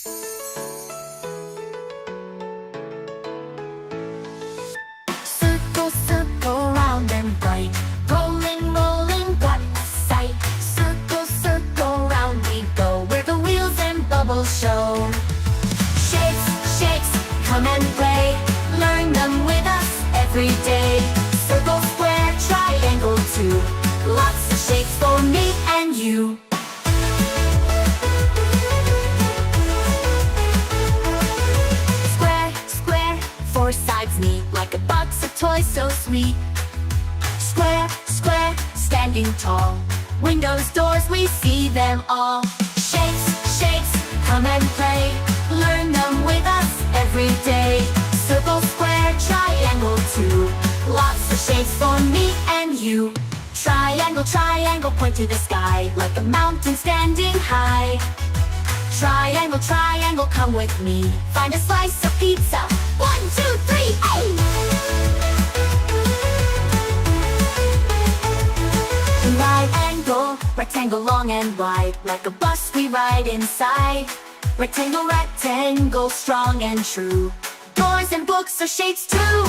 Circle, circle, round and bright. Rolling, rolling, what a sight. Circle, circle, round we go, where the wheels and bubbles show. Shapes, shapes, come and play. Learn them with us every day. Circle, square, triangle too. Lots of shapes for me and you. Square, square, four sides neat, like a box of toys so sweet. Square, square, standing tall. Windows, doors, we see them all. Shapes, shapes, come and play. Learn them with us every day. Circle, square, triangle too. Lots of shapes for me and you. Triangle, triangle, point to the sky, like a mountain standing high. Triangle, triangle, come with me. Find a slice of pizza. 1, 2, 3, hey! Triangle, rectangle, long and wide, like a bus we ride inside. Rectangle, rectangle, strong and true. Doors and books are shapes too.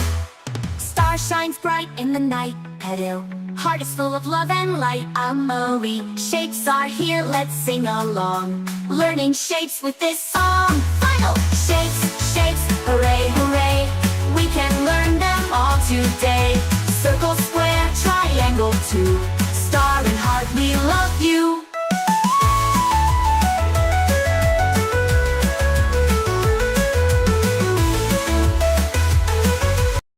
Star shines bright in the night. Pedal, heart is full of love and light. I'm Marie. Shapes are here, let's sing along. Learning shapes with this song. Final shapes, shapes, hooray, hooray. We can learn them all today. Circle, square, triangle too.